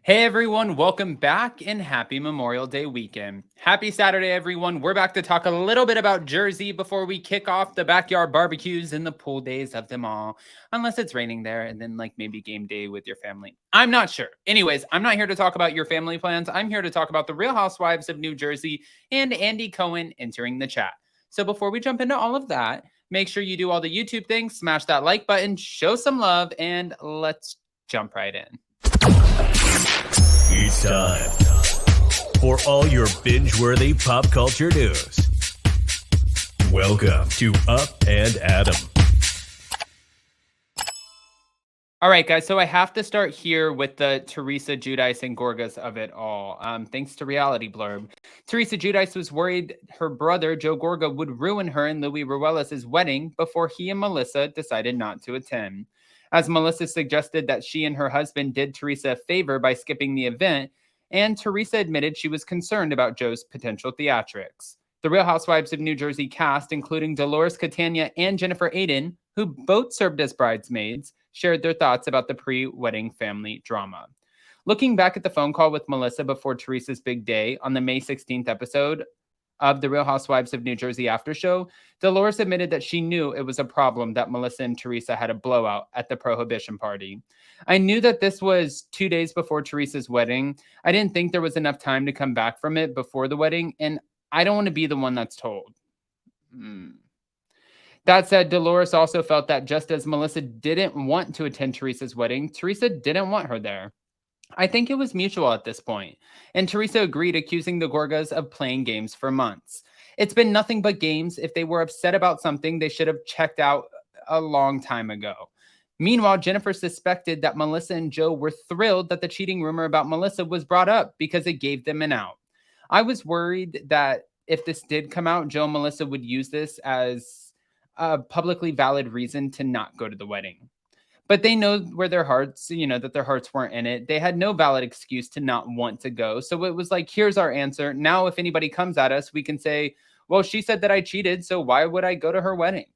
Hey everyone, welcome back and happy Memorial Day weekend. Happy Saturday, everyone. We're back to talk a little bit about Jersey before we kick off the backyard barbecues and the pool days of them all. Unless it's raining there and then like maybe game day with your family. I'm not sure. Anyways, I'm not here to talk about your family plans. I'm here to talk about the Real Housewives of New Jersey and Andy Cohen entering the chat. So before we jump into all of that, make sure you do all the YouTube things, smash that like button, show some love, and let's jump right in. It's time for all your binge-worthy pop culture news. Welcome to Up and Adam. All right, guys, so I have to start here with the Teresa Giudice and Gorgas of it all. Thanks to Reality Blurb. Teresa Giudice was worried her brother, Joe Gorga, would ruin her and Louis Ruelas' wedding before he and Melissa decided not to attend. As Melissa suggested that she and her husband did Teresa a favor by skipping the event, and Teresa admitted she was concerned about Joe's potential theatrics. The Real Housewives of New Jersey cast, including Dolores Catania and Jennifer Aydin, who both served as bridesmaids, shared their thoughts about the pre-wedding family drama. Looking back at the phone call with Melissa before Teresa's big day on the May 16th episode of the Real Housewives of New Jersey after show, Dolores admitted that she knew it was a problem that Melissa and Teresa had a blowout at the Prohibition party. I knew that this was 2 days before Teresa's wedding. I didn't think there was enough time to come back from it before the wedding, and I don't want to be the one that's told. That said, Dolores also felt that just as Melissa didn't want to attend Teresa's wedding, Teresa didn't want her there. I think it was mutual at this point, and Teresa agreed, accusing the Gorgas of playing games for months. It's been nothing but games. If they were upset about something, they should have checked out a long time ago. Meanwhile, Jennifer suspected that Melissa and Joe were thrilled that the cheating rumor about Melissa was brought up because it gave them an out. I was worried that if this did come out, Joe and Melissa would use this as a publicly valid reason to not go to the wedding. But they know where their hearts, that their hearts weren't in it. They had no valid excuse to not want to go. So it was like, here's our answer. Now, if anybody comes at us, we can say, well, she said that I cheated, so why would I go to her wedding?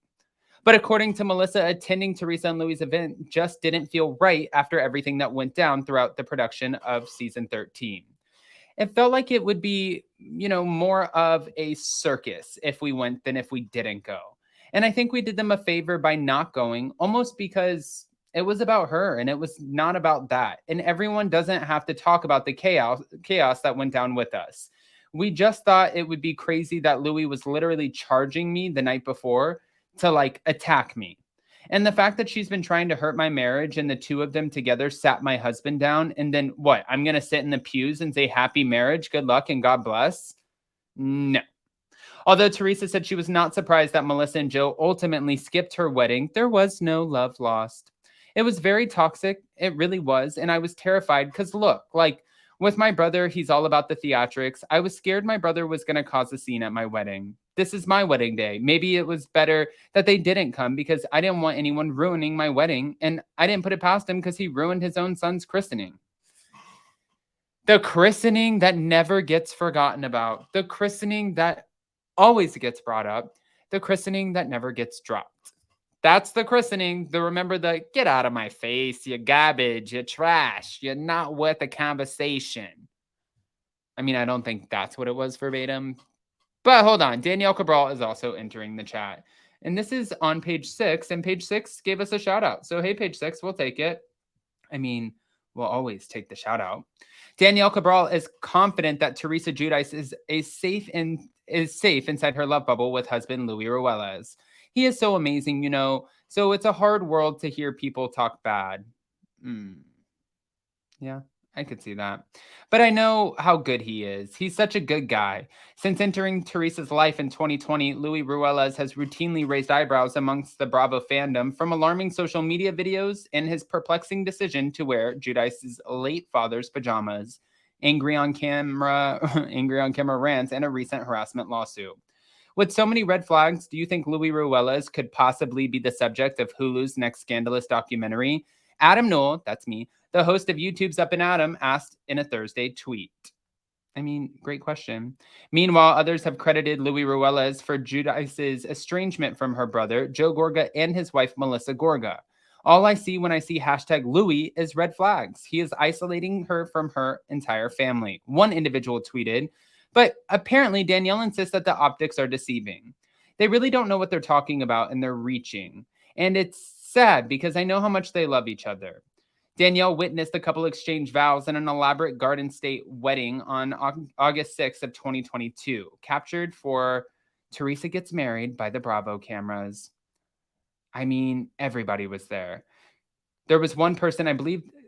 But according to Melissa, attending Teresa and Louis' event just didn't feel right after everything that went down throughout the production of season 13. It felt like it would be, more of a circus if we went than if we didn't go. And I think we did them a favor by not going, almost because it was about her and it was not about that. And everyone doesn't have to talk about the chaos that went down with us. We just thought it would be crazy that Louis was literally charging me the night before to attack me. And the fact that she's been trying to hurt my marriage and the two of them together sat my husband down. And then what? I'm going to sit in the pews and say happy marriage, good luck, and God bless? No. Although Teresa said she was not surprised that Melissa and Joe ultimately skipped her wedding, there was no love lost. It was very toxic. It really was. And I was terrified because look, with my brother, he's all about the theatrics. I was scared my brother was going to cause a scene at my wedding. This is my wedding day. Maybe it was better that they didn't come because I didn't want anyone ruining my wedding. And I didn't put it past him because he ruined his own son's christening. The christening that never gets forgotten about. The christening that always gets brought up. The christening that never gets dropped. That's the christening. Remember the get out of my face, you garbage, you trash, you're not worth a conversation. I mean, I don't think that's what it was verbatim. But hold on. Danielle Cabral is also entering the chat. And this is on page 6. And page 6 gave us a shout out. So, hey, page 6, we'll take it. I mean, we'll always take the shout out. Danielle Cabral is confident that Teresa Giudice is safe inside her love bubble with husband Louis Ruelas. He is so amazing, so it's a hard world to hear people talk bad. Yeah, I could see that. But I know how good he is. He's such a good guy. Since entering Teresa's life in 2020, Louis Ruelas has routinely raised eyebrows amongst the Bravo fandom from alarming social media videos and his perplexing decision to wear Giudice's late father's pajamas, angry on camera rants, and a recent harassment lawsuit. With so many red flags, do you think Louis Ruelas could possibly be the subject of Hulu's next scandalous documentary? Adam Newell, that's me, the host of YouTube's Up and Adam, asked in a Thursday tweet. I mean, great question. Meanwhile, others have credited Louis Ruelas for Giudice's estrangement from her brother, Joe Gorga, and his wife, Melissa Gorga. All I see when I see #Louis is red flags. He is isolating her from her entire family. One individual tweeted, but apparently Danielle insists that the optics are deceiving. They really don't know what they're talking about and they're reaching. And it's sad because I know how much they love each other. Danielle witnessed the couple exchange vows in an elaborate Garden State wedding on August 6th of 2022, captured for Teresa Gets Married by the Bravo cameras. I mean, everybody was there. There was one person,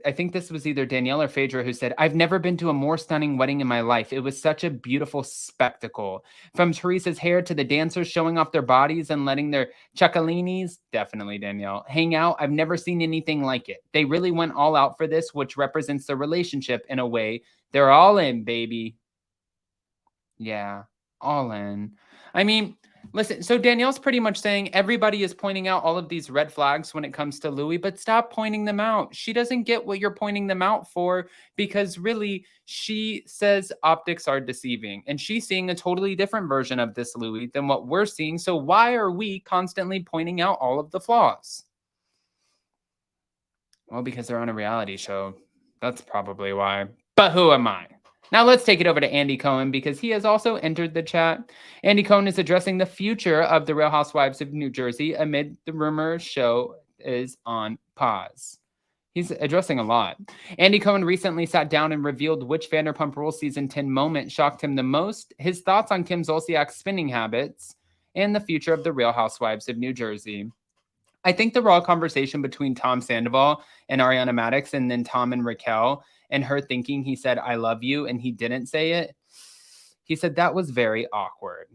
I think this was either Danielle or Phaedra, who said, I've never been to a more stunning wedding in my life. It was such a beautiful spectacle. From Teresa's hair to the dancers showing off their bodies and letting their cioccolini, definitely Danielle, hang out. I've never seen anything like it. They really went all out for this, which represents their relationship in a way. They're all in, baby. Yeah, all in. I mean, listen, so Danielle's pretty much saying everybody is pointing out all of these red flags when it comes to Louis, but stop pointing them out. She doesn't get what you're pointing them out for because really she says optics are deceiving and she's seeing a totally different version of this Louis than what we're seeing. So why are we constantly pointing out all of the flaws? Well, because they're on a reality show. That's probably why. But who am I? Now let's take it over to Andy Cohen because he has also entered the chat. Andy Cohen is addressing the future of the Real Housewives of New Jersey amid the rumor show is on pause. He's addressing a lot. Andy Cohen recently sat down and revealed which Vanderpump Rules season 10 moment shocked him the most, his thoughts on Kim Zolciak's spending habits, and the future of the Real Housewives of New Jersey. I think the raw conversation between Tom Sandoval and Ariana Madix and then Tom and Raquel and her thinking he said, I love you, and he didn't say it. He said that was very awkward.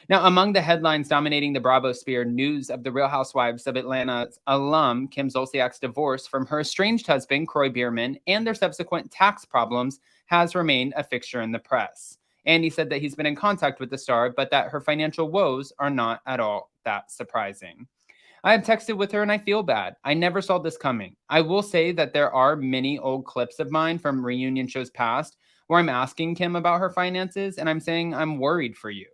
Now, among the headlines dominating the Bravo sphere, news of the Real Housewives of Atlanta's alum Kim Zolciak's divorce from her estranged husband, Kroy Biermann, and their subsequent tax problems has remained a fixture in the press. Andy said that he's been in contact with the star, but that her financial woes are not at all that surprising. I have texted with her and I feel bad. I never saw this coming. I will say that there are many old clips of mine from reunion shows past where I'm asking Kim about her finances and I'm saying I'm worried for you.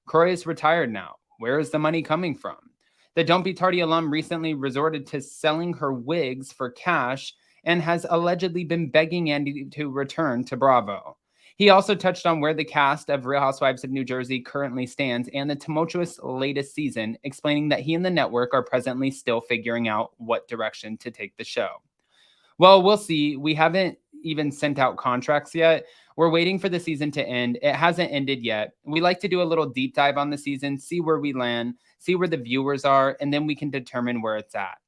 Kroy is retired now. Where is the money coming from? The Don't Be Tardy alum recently resorted to selling her wigs for cash and has allegedly been begging Andy to return to Bravo. He also touched on where the cast of Real Housewives of New Jersey currently stands and the tumultuous latest season, explaining that he and the network are presently still figuring out what direction to take the show. Well, we'll see. We haven't even sent out contracts yet. We're waiting for the season to end. It hasn't ended yet. We like to do a little deep dive on the season, see where we land, see where the viewers are, and then we can determine where it's at.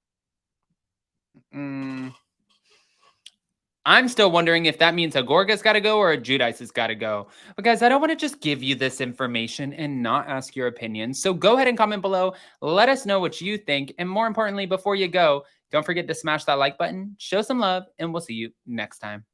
I'm still wondering if that means a Gorga's got to go or a Giudice has got to go. But guys, I don't want to just give you this information and not ask your opinion. So go ahead and comment below. Let us know what you think. And more importantly, before you go, don't forget to smash that like button, show some love, and we'll see you next time.